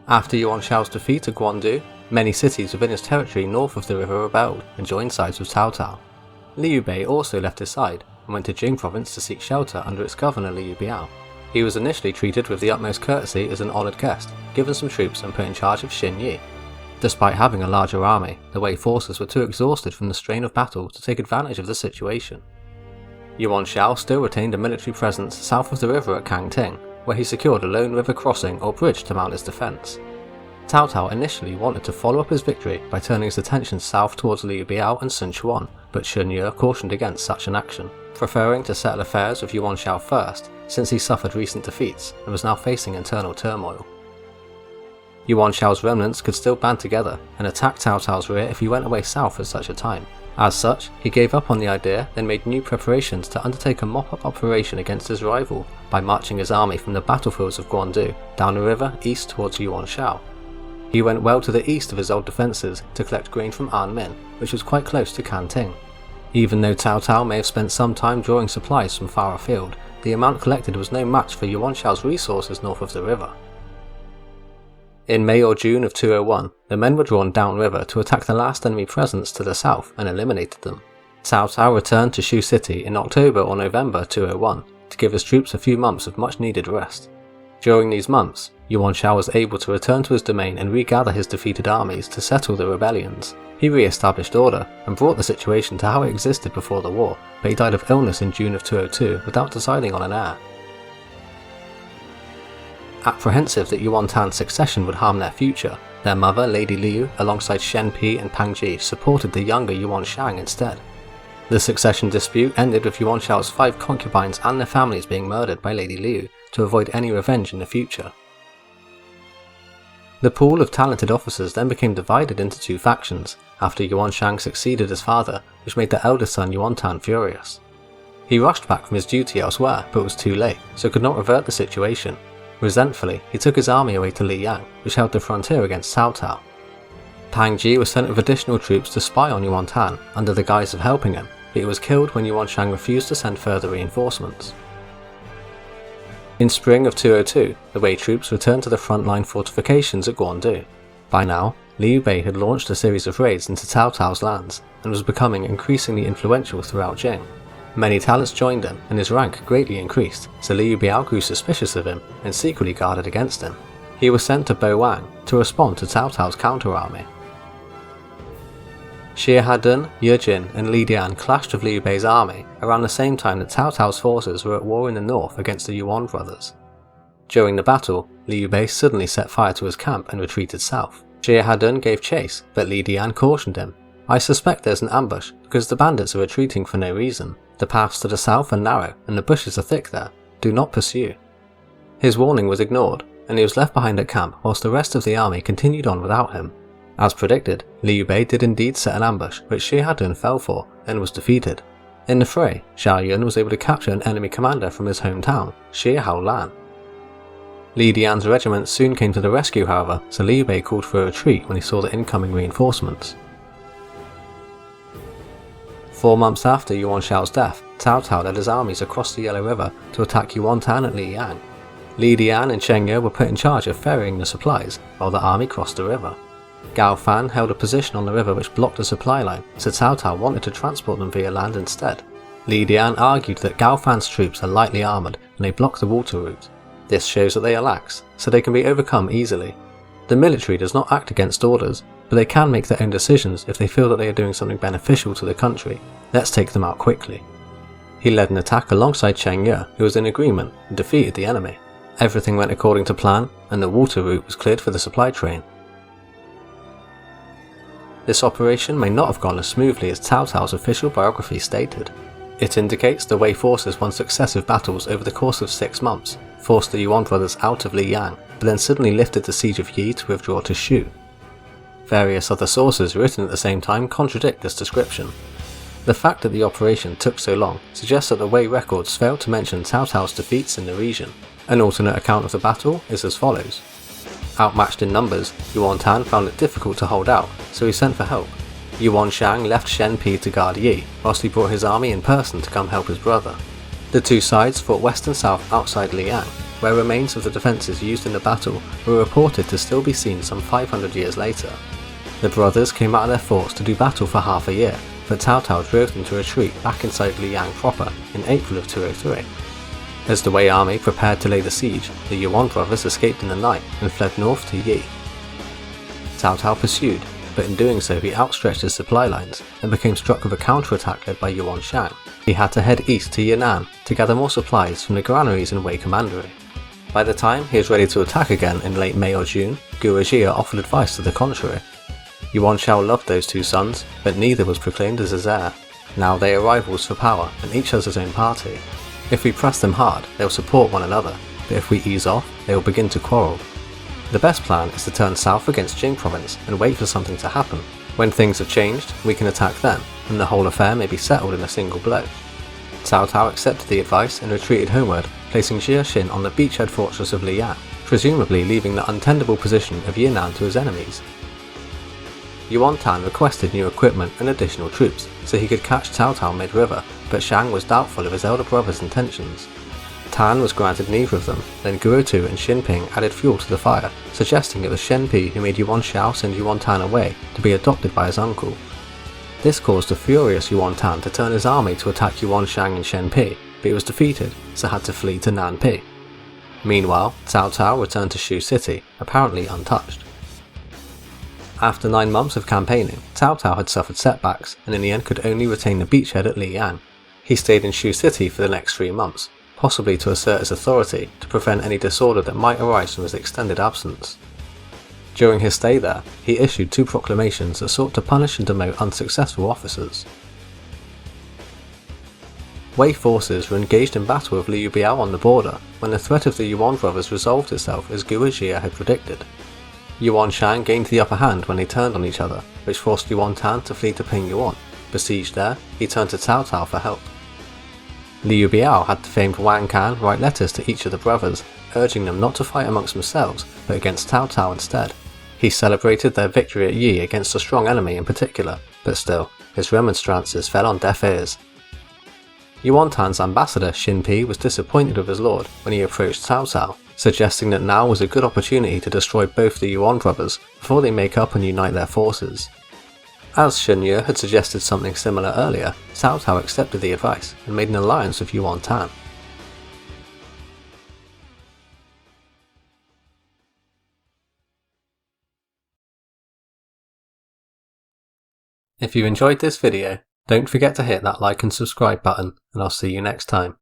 After Yuan Shao's defeat at Guandu, many cities within his territory north of the river rebelled and joined sides with Cao Cao. Liu Bei also left his side and went to Jing province to seek shelter under its governor Liu Biao. He was initially treated with the utmost courtesy as an honoured guest, given some troops and put in charge of Xin Yi. Despite having a larger army, the Wei forces were too exhausted from the strain of battle to take advantage of the situation. Yuan Shao still retained a military presence south of the river at Cangting, where he secured a lone river crossing or bridge to mount his defence. Cao Cao initially wanted to follow up his victory by turning his attention south towards Liu Biao and Sun Quan, but Shun Ye cautioned against such an action, preferring to settle affairs with Yuan Shao first, since he suffered recent defeats and was now facing internal turmoil. Yuan Shao's remnants could still band together and attack Cao Cao's rear if he went away south at such a time. As such, he gave up on the idea and made new preparations to undertake a mop-up operation against his rival by marching his army from the battlefields of Guandu down the river east towards Yuan Shao. He went well to the east of his old defences to collect grain from Anmin, which was quite close to Cangting. Even though Cao Cao may have spent some time drawing supplies from far afield, the amount collected was no match for Yuan Shao's resources north of the river. In May or June of 201, the men were drawn downriver to attack the last enemy presence to the south and eliminated them. Cao Cao returned to Shou city in October or November 201 to give his troops a few months of much needed rest. During these months, Yuan Shao was able to return to his domain and regather his defeated armies to settle the rebellions. He re-established order and brought the situation to how it existed before the war, but he died of illness in June of 202 without deciding on an heir. Apprehensive that Yuan Tan's succession would harm their future, their mother, Lady Liu, alongside Shen Pi and Pang Ji, supported the younger Yuan Shang instead. The succession dispute ended with Yuan Shao's 5 concubines and their families being murdered by Lady Liu to avoid any revenge in the future. The pool of talented officers then became divided into 2 factions after Yuan Shang succeeded his father, which made the eldest son Yuan Tan furious. He rushed back from his duty elsewhere but was too late, so could not revert the situation. Resentfully, he took his army away to Liyang, which held the frontier against Cao Cao. Pang Ji was sent with additional troops to spy on Yuan Tan under the guise of helping him, but he was killed when Yuan Shang refused to send further reinforcements. In spring of 202, the Wei troops returned to the frontline fortifications at Guandu. By now, Liu Bei had launched a series of raids into Cao Cao's lands and was becoming increasingly influential throughout Jing. Many talents joined him and his rank greatly increased, so Liu Biao grew suspicious of him and secretly guarded against him. He was sent to Bowang to respond to Cao Cao's counter-army. Xie Hadun, Ye Jin and Li Dian clashed with Liu Bei's army around the same time that Cao Cao's forces were at war in the north against the Yuan brothers. During the battle, Liu Bei suddenly set fire to his camp and retreated south. Xie Hadun gave chase, but Li Dian cautioned him. "I suspect there's an ambush, because the bandits are retreating for no reason. The paths to the south are narrow and the bushes are thick there. Do not pursue." His warning was ignored, and he was left behind at camp whilst the rest of the army continued on without him. As predicted, Liu Bei did indeed set an ambush, which Xie Hadun fell for and was defeated. In the fray, Zhao Yun was able to capture an enemy commander from his hometown, Xie Haolan. Li Dian's regiment soon came to the rescue however, so Liu Bei called for a retreat when he saw the incoming reinforcements. 4 months after Yuan Shao's death, Cao Cao led his armies across the Yellow River to attack Yuan Tan at Liyang. Li Dian and Cheng Ye were put in charge of ferrying the supplies while the army crossed the river. Gao Fan held a position on the river which blocked the supply line, so Cao Cao wanted to transport them via land instead. Li Dian argued that Gao Fan's troops are lightly armoured and they block the water route. This shows that they are lax, so they can be overcome easily. The military does not act against orders, but they can make their own decisions if they feel that they are doing something beneficial to the country. Let's take them out quickly. He led an attack alongside Cheng Ye, who was in agreement, and defeated the enemy. Everything went according to plan, and the water route was cleared for the supply train. This operation may not have gone as smoothly as Cao Cao's official biography stated. It indicates the Wei forces won successive battles over the course of 6 months, forced the Yuan brothers out of Liyang, but then suddenly lifted the siege of Yi to withdraw to Shou. Various other sources written at the same time contradict this description. The fact that the operation took so long suggests that the Wei records failed to mention Cao Cao's defeats in the region. An alternate account of the battle is as follows. Outmatched in numbers, Yuan Tan found it difficult to hold out, so he sent for help. Yuan Shang left Shen Pi to guard Yi, whilst he brought his army in person to come help his brother. The 2 sides fought west and south outside Liyang, where remains of the defences used in the battle were reported to still be seen some 500 years later. The brothers came out of their forts to do battle for half a year, but Cao Cao drove them to retreat back inside Liyang proper in April of 203. As the Wei army prepared to lay the siege, the Yuan brothers escaped in the night and fled north to Yi. Cao Cao pursued, but in doing so he outstretched his supply lines and became struck with a counterattack led by Yuan Shao. He had to head east to Yunnan to gather more supplies from the granaries in Wei Commandery. By the time he was ready to attack again in late May or June, Guojia offered advice to the contrary. Yuan Shao loved those two sons, but neither was proclaimed as his heir. Now they are rivals for power and each has his own party. If we press them hard, they will support one another, but if we ease off, they will begin to quarrel. The best plan is to turn south against Jing province and wait for something to happen. When things have changed, we can attack then, and the whole affair may be settled in a single blow. Cao Cao accepted the advice and retreated homeward, placing Jia Xin on the beachhead fortress of Liyang, presumably leaving the untenable position of Yunnan to his enemies. Yuan Tan requested new equipment and additional troops, so he could catch Cao Cao mid-river, but Shang was doubtful of his elder brother's intentions. Tan was granted neither of them, then Guo Tu and Xin Ping added fuel to the fire, suggesting it was Shen Pi who made Yuan Shao send Yuan Tan away to be adopted by his uncle. This caused a furious Yuan Tan to turn his army to attack Yuan Shang and Shen Pi, but he was defeated, so had to flee to Nanpi. Meanwhile, Cao Cao returned to Shu City, apparently untouched. After 9 months of campaigning, Cao Cao had suffered setbacks and in the end could only retain the beachhead at Liyang. He stayed in Shu City for the next 3 months, possibly to assert his authority to prevent any disorder that might arise from his extended absence. During his stay there, he issued 2 proclamations that sought to punish and demote unsuccessful officers. Wei forces were engaged in battle with Liu Biao on the border when the threat of the Yuan brothers resolved itself as Guojia had predicted. Yuan Shang gained the upper hand when they turned on each other, which forced Yuan Tan to flee to Pingyuan. Besieged there, he turned to Cao Cao for help. Liu Biao had the famed Wang Can write letters to each of the brothers, urging them not to fight amongst themselves, but against Cao Cao instead. He celebrated their victory at Yi against a strong enemy in particular, but still, his remonstrances fell on deaf ears. Yuan Tan's ambassador Xin Pi was disappointed with his lord when he approached Cao Cao, suggesting that now was a good opportunity to destroy both the Yuan brothers before they make up and unite their forces. As Shen Ye had suggested something similar earlier, Cao Cao accepted the advice and made an alliance with Yuan Tan. If you enjoyed this video, don't forget to hit that like and subscribe button, and I'll see you next time.